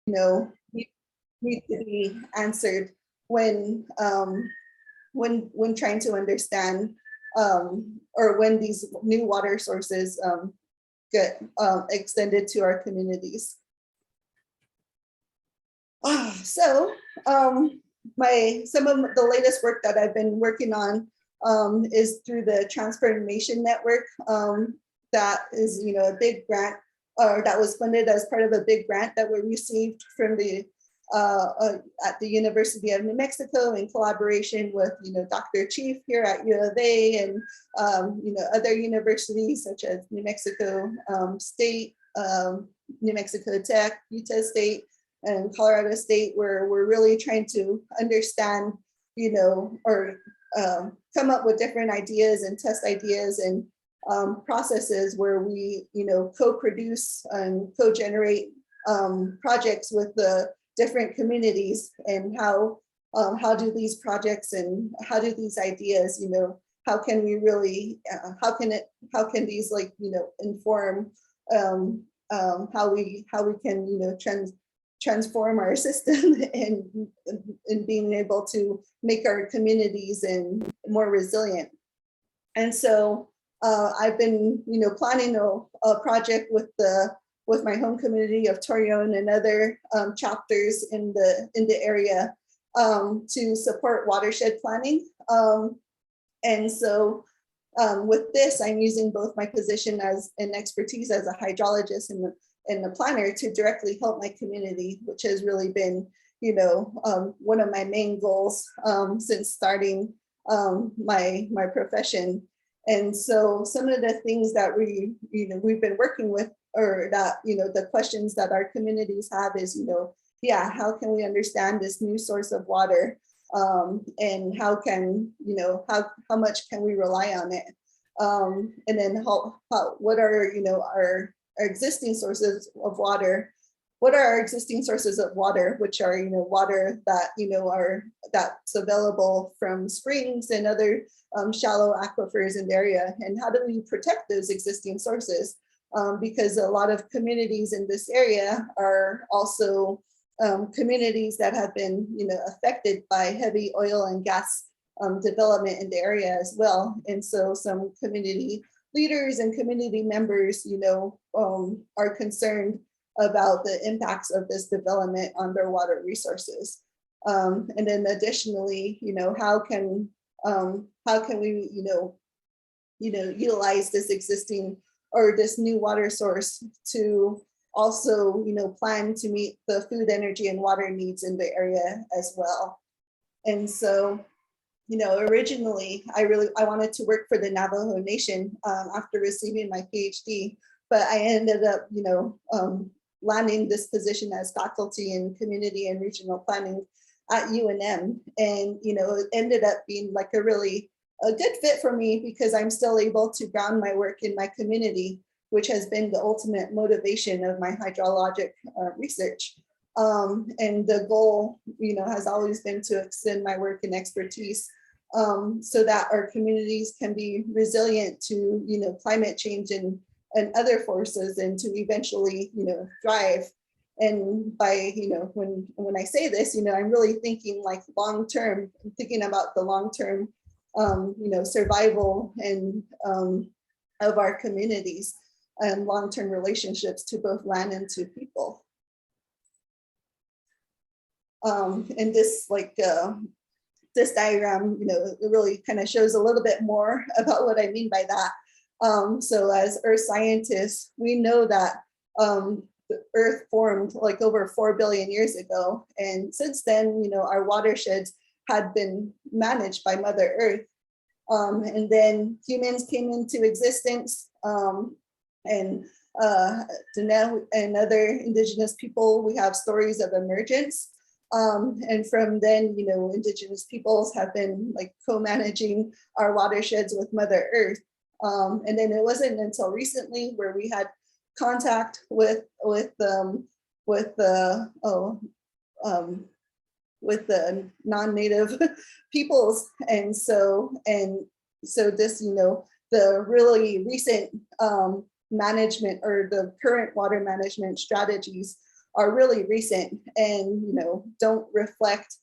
need to be answered when trying to understand or when these new water sources get extended to our communities. So some of the latest work that I've been working on is through the Transformation Network. That is, a big grant, or that was funded as part of a big grant that we received from the at the University of New Mexico in collaboration with, Dr. Chief here at U of A and, other universities such as New Mexico State, New Mexico Tech, Utah State, and Colorado State, where we're really trying to understand, or come up with different ideas and test ideas and processes where we, co-produce and co-generate projects with the different communities, and how do these projects and how do these ideas, how can we really, how can these inform how we can transform our system and being able to make our communities and more resilient. And so I've been, planning a project with my home community of Torreon and other chapters in the area to support watershed planning. And so with this, I'm using both my position as an expertise as a hydrologist and the planner to directly help my community, which has really been, one of my main goals since starting my profession. And so some of the things that we've been working with, or that, the questions that our communities have is, how can we understand this new source of water? And how can, how much can we rely on it? And then what are, our existing sources of water? What are our existing sources of water, which are, water that, that's available from springs and other shallow aquifers in the area? And how do we protect those existing sources? Because a lot of communities in this area are also communities that have been, affected by heavy oil and gas development in the area as well. And so some community leaders and community members, are concerned about the impacts of this development on their water resources. And then additionally, how can we, utilize this existing or this new water source to also, plan to meet the food, energy, and water needs in the area as well. And so, originally, I wanted to work for the Navajo Nation after receiving my PhD, but I ended up, landing this position as faculty in community and regional planning at UNM. And, it ended up being like a good fit for me because I'm still able to ground my work in my community, which has been the ultimate motivation of my hydrologic research. And the goal, has always been to extend my work and expertise so that our communities can be resilient to, climate change and other forces, and to eventually, thrive. And by, when I say this, I'm really thinking like long-term, I'm thinking about the long-term, survival and of our communities and long-term relationships to both land and to people. And this this diagram, it really kind of shows a little bit more about what I mean by that. So as earth scientists, we know that the earth formed like over 4 billion years ago. And since then, our watersheds had been managed by Mother Earth. And then humans came into existence, and Diné and other indigenous people, we have stories of emergence. And from then, indigenous peoples have been like co-managing our watersheds with Mother Earth. And then it wasn't until recently where we had contact with the non-native peoples. And so this, the really recent management or the current water management strategies are really recent and, don't reflect,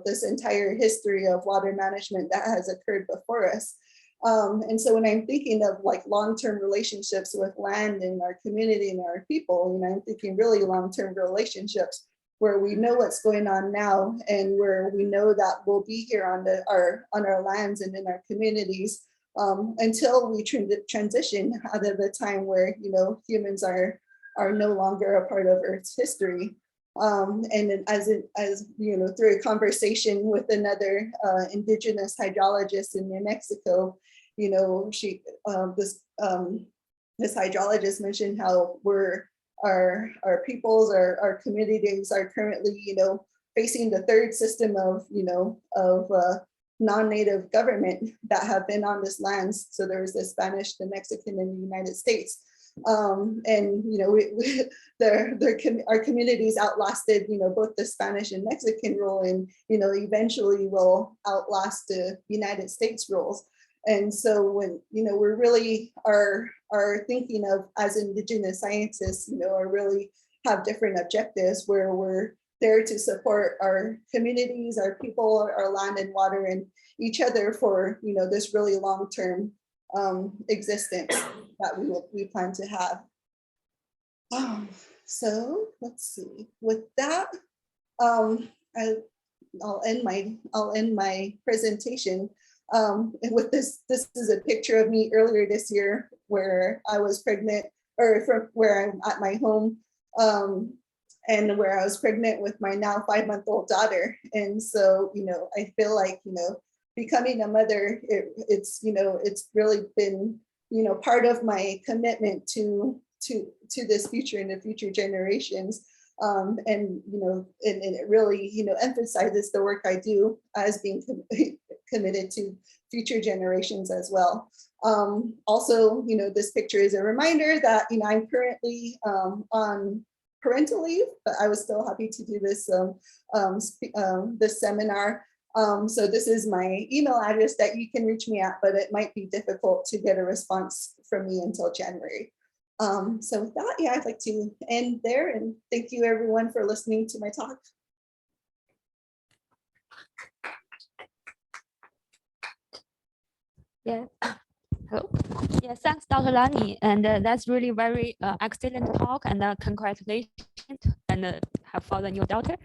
this entire history of water management that has occurred before us. And so when I'm thinking of like long-term relationships with land and our community and our people, I'm thinking really long-term relationships where we know what's going on now and where we know that we'll be here on our lands and in our communities until we transition out of a time where humans are no longer a part of Earth's history. And then as through a conversation with another indigenous hydrologist in New Mexico, this hydrologist mentioned how our peoples, our communities are currently, facing the third system of non-native government that have been on this land. So there was the Spanish, the Mexican, and the United States. And our communities outlasted both the Spanish and Mexican rule, and eventually will outlast the United States rules. And so when we're really are thinking of as Indigenous scientists, are really have different objectives where we're there to support our communities, our people, our land and water, and each other for this really long-term existence that we plan to have. So let's see. With that, I'll end my presentation with this. This is a picture of me earlier this year where I was pregnant, or from where I'm at my home, and where I was pregnant with my now 5-month-old daughter. And so I feel like becoming a mother, it's really been part of my commitment to this future and the future generations, and it really emphasizes the work I do as being committed to future generations as well. Also, this picture is a reminder that I'm currently on parental leave, but I was still happy to do this this seminar. So this is my email address that you can reach me at, but it might be difficult to get a response from me until January. So with that, I'd like to end there, and thank you everyone for listening to my talk. Yeah. Hello. Yeah, thanks, Dr. Lani, and that's really very excellent talk, and congratulations and have for the new daughter.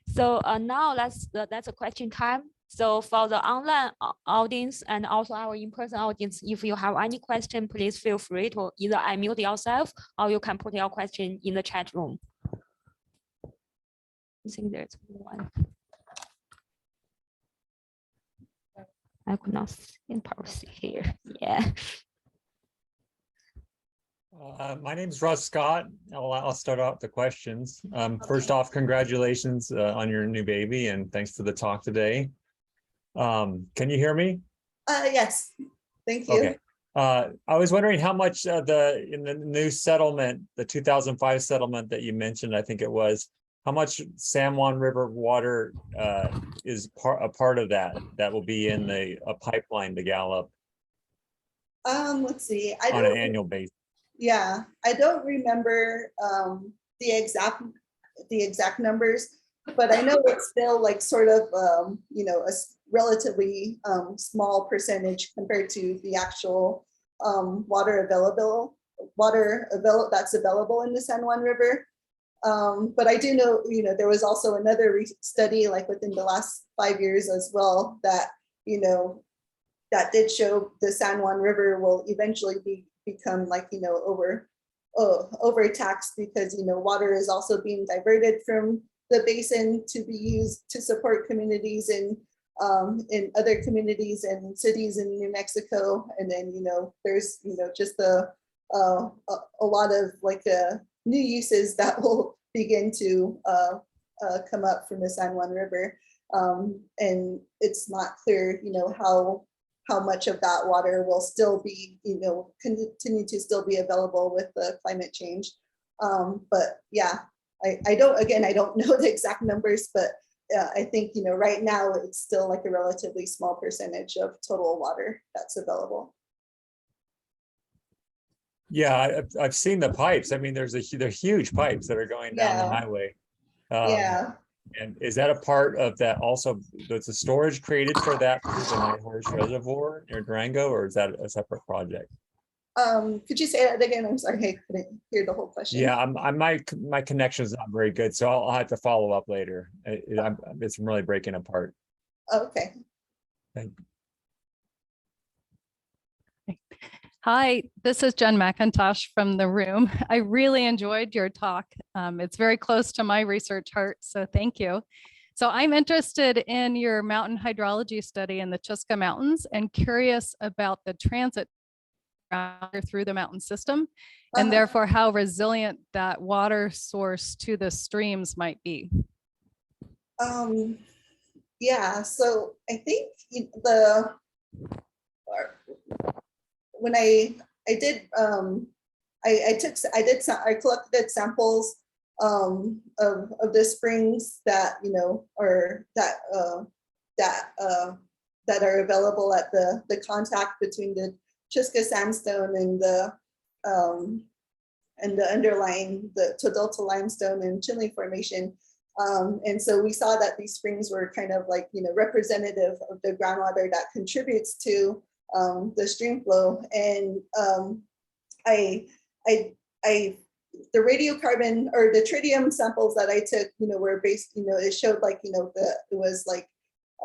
So now that's a question time. So for the online audience and also our in-person audience, if you have any question, please feel free to either unmute yourself or you can put your question in the chat room. I think there's one. I could not see here. Yeah. My name is Russ Scott. I'll start out the questions. First off, congratulations on your new baby, and thanks for the talk today. Can you hear me? Yes, thank you. Okay. I was wondering how much in the new settlement, the 2005 settlement that you mentioned, I think it was, how much San Juan River water is a part of that will be in a pipeline to Gallup? Let's see. On an annual basis. Yeah, I don't remember the exact numbers, but I know it's still like sort of a relatively small percentage compared to the actual water that's available in the San Juan River. But I do know there was also another study like within the last 5 years as well that that did show the San Juan River will eventually become like overtaxed because water is also being diverted from the basin to be used to support communities in other communities and cities in New Mexico, and then there's just a lot of like new uses that will begin to come up from the San Juan River, and it's not clear how much of that water will still be, continue to still be available with the climate change. But yeah, I don't know the exact numbers, but I think, right now it's still like a relatively small percentage of total water that's available. Yeah, I've seen the pipes. I mean, they're huge pipes that are going down the Yeah. highway. Yeah. And is that a part of that also, that's a storage created for that through the Night Horse Reservoir near Durango, or is that a separate project? Could you say that again? I'm sorry, I couldn't hear the whole question. Yeah, my connection is not very good, so I'll have to follow up later. It's really breaking apart. Okay. Thank Hi, this is Jen McIntosh from the room. I really enjoyed your talk. It's very close to my research heart, so thank you. So I'm interested in your mountain hydrology study in the Chusca Mountains and curious about the transit through the mountain system and therefore how resilient that water source to the streams might be. Yeah, so I think when I collected samples of the springs that that are available at the contact between the Chusca sandstone and the underlying the Todelta limestone and Chinle formation. And so we saw that these springs were kind of like, representative of the groundwater that contributes to the stream flow. And the radiocarbon or the tritium samples that I took, were based, it showed like, it was like,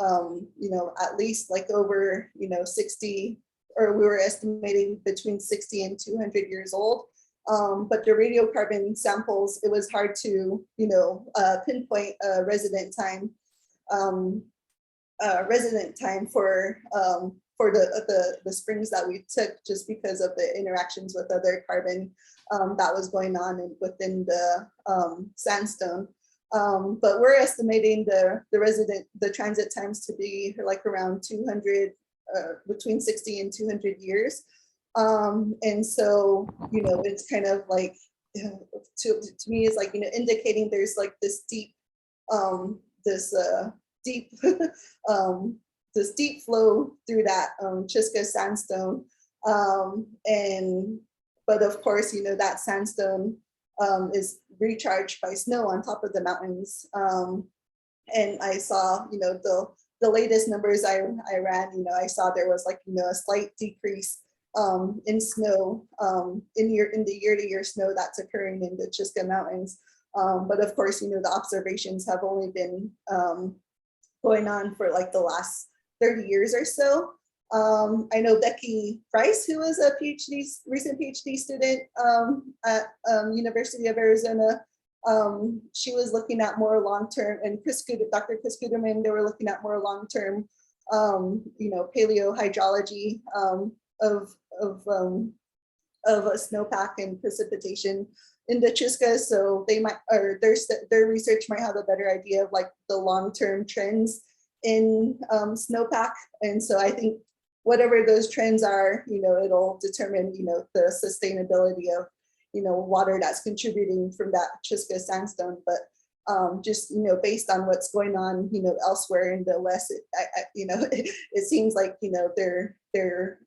at least like over, 60, or we were estimating between 60 and 200 years old. But the radiocarbon samples, it was hard to, pinpoint a resident time for the springs that we took, just because of the interactions with other carbon that was going on within the sandstone. But we're estimating the transit times to be like around 200, between 60 and 200 years. And so, it's kind of like, to me, it's like, indicating there's like this deep, this deep flow through that Chusca sandstone. But of course, that sandstone is recharged by snow on top of the mountains. And I saw, the latest numbers I ran, I saw there was like, a slight decrease in snow, in the year-to-year snow that's occurring in the Chusca Mountains. But of course, the observations have only been going on for like the last 30 years or so. I know Becky Price, who was a recent PhD student at University of Arizona. She was looking at more long-term, and Dr. Chris Guterman, they were looking at more long-term, paleohydrology of a snowpack and precipitation in the Chusca. So they might, or their research might have a better idea of like the long-term trends in snowpack. And so I think whatever those trends are, it'll determine, the sustainability of, water that's contributing from that Chusca sandstone. But just, based on what's going on, elsewhere in the West, it seems like,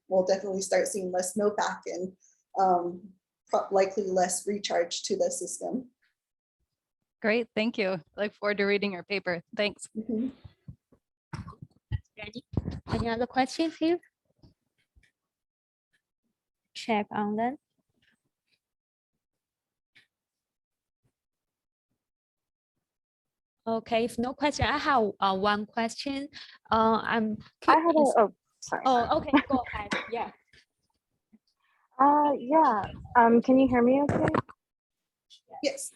we'll definitely start seeing less snowpack and likely less recharge to the system. Great, thank you. I look forward to reading your paper. Thanks. Mm-hmm. Any other questions here? Check on that. Okay, if no question, I have one question. I'm I had curious. sorry. Oh, okay, go ahead. Yeah. Yeah. Can you hear me okay? Yes.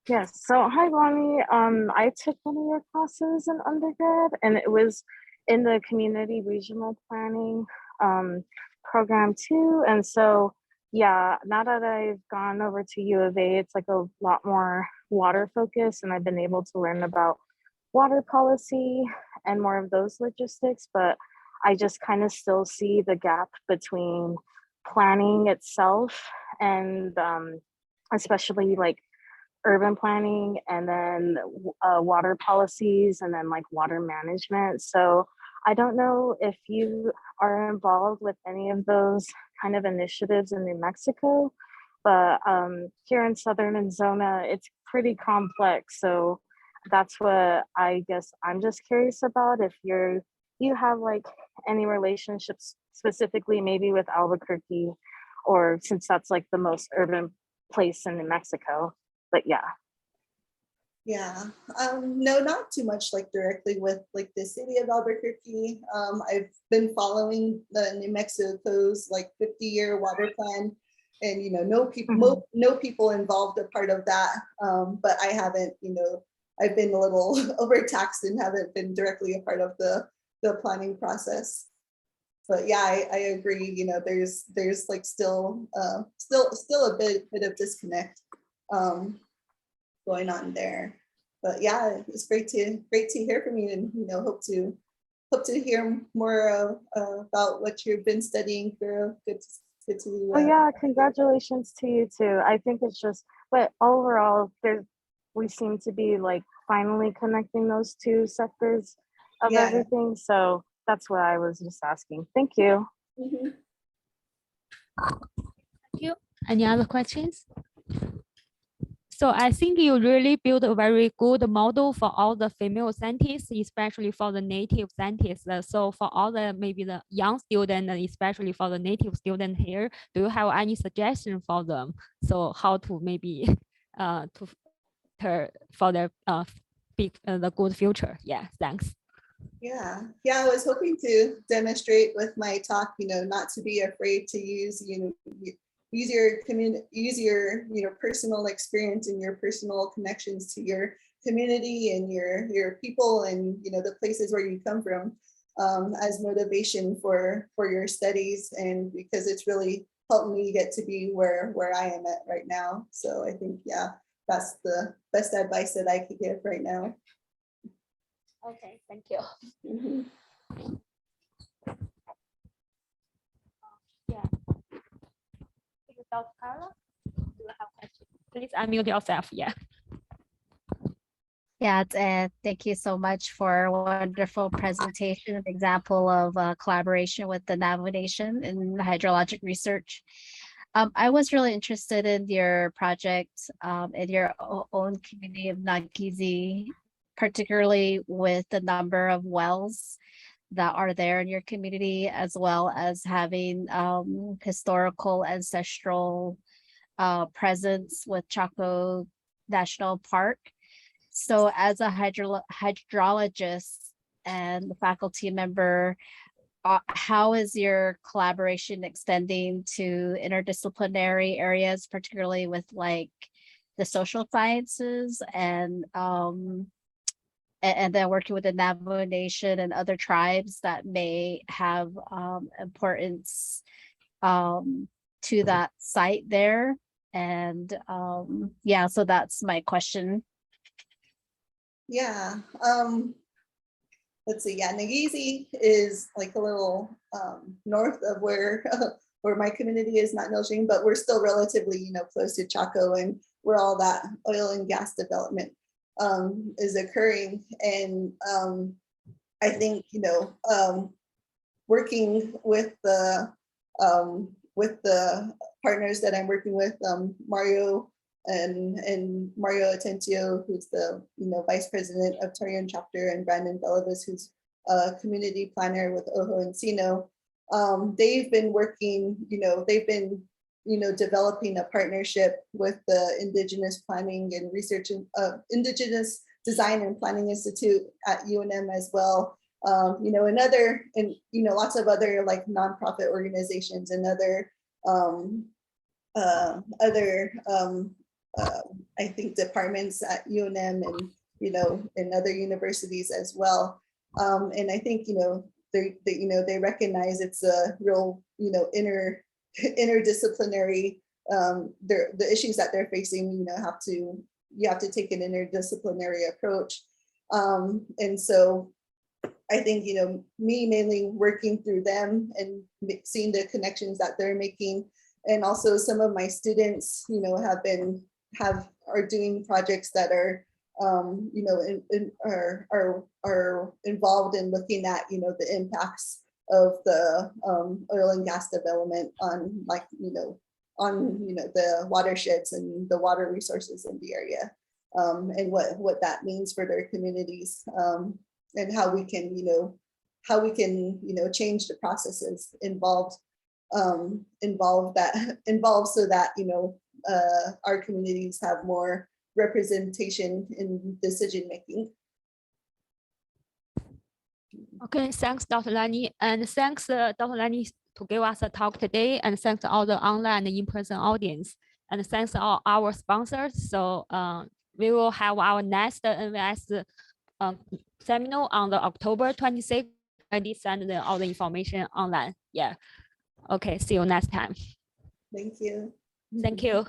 Yes. So hi, Lani. I took one of your classes in undergrad, and it was in the community regional planning program too. And so, yeah, now that I've gone over to U of A, it's like a lot more water focused, and I've been able to learn about water policy and more of those logistics. But I just kind of still see the gap between planning itself and especially like urban planning, and then water policies, and then like water management. So I don't know if you are involved with any of those kind of initiatives in New Mexico, but here in Southern Arizona, it's pretty complex. So that's what I guess I'm just curious about, if you have like any relationships specifically maybe with Albuquerque, or since that's like the most urban place in New Mexico. But yeah. Yeah, no, not too much like directly with like the city of Albuquerque. I've been following the New Mexico's like 50-year water plan, and no people involved a part of that. But I haven't, I've been a little overtaxed and haven't been directly a part of the planning process. But yeah, I agree. There's like still a bit of disconnect going on there. But yeah, it's great to hear from you, and hope to hear more about what you've been studying. Good to Oh yeah, congratulations to you too. I think it's just, but overall we seem to be like finally connecting those two sectors of everything. So that's what I was just asking. Thank you. Mm-hmm. Thank you. Any other questions? So I think you really built a very good model for all the female scientists, especially for the native scientists. So for all the maybe the young students, especially for the native student here, do you have any suggestion for them? So how to maybe for their the good future? Yeah, thanks. Yeah, I was hoping to demonstrate with my talk, not to be afraid to use, use your personal experience and your personal connections to your community and your people and the places where you come from as motivation for your studies, and because it's really helped me get to be where I am at right now. So I think that's the best advice that I could give right now. Okay, thank you. Mm-hmm. Yeah. Dr. Carla, do you have questions? Please unmute yourself. Yeah. Yeah, thank you so much for a wonderful presentation, an example of collaboration with the Navajo Nation in hydrologic research. I was really interested in your project in your own community of Nagizi, particularly with the number of wells that are there in your community, as well as having historical ancestral presence with Chaco National Park. So as a hydrologist and faculty member, how is your collaboration extending to interdisciplinary areas, particularly with like the social sciences and then working with the Navajo Nation and other tribes that may have importance to that site there? And yeah, so that's my question. Yeah, let's see. Yeah, Nagizi is like a little north of where my community is, not Nilshing, but we're still relatively, close to Chaco, and where all that oil and gas development is occurring. And I think, working with the partners that I'm working with, Mario and Mario Atencio, who's the vice president of Torian chapter, and Brandon Bellavis, who's a community planner with Ojo Encino. They've been working, they've been developing a partnership with the Indigenous Planning and Research, Indigenous Design and Planning Institute at UNM as well. And other, and lots of other like nonprofit organizations and other I think departments at UNM and in other universities as well. And I think they recognize it's a real interdisciplinary the issues that they're facing. You have to take an interdisciplinary approach. And so I think me mainly working through them and seeing the connections that they're making, and also some of my students are doing projects that are are involved in looking at the impacts of the oil and gas development on the watersheds and the water resources in the area, and what that means for their communities, and how we can change the processes involved so that our communities have more representation in decision making. Okay, thanks, Dr. Lani, and thanks, Dr. Lani, to give us a talk today, and thanks to all the online and in-person audience, and thanks to all our sponsors. So we will have our next NVIS seminar on the October 26th. Already send all the information online. Yeah. Okay. See you next time. Thank you. Thank you.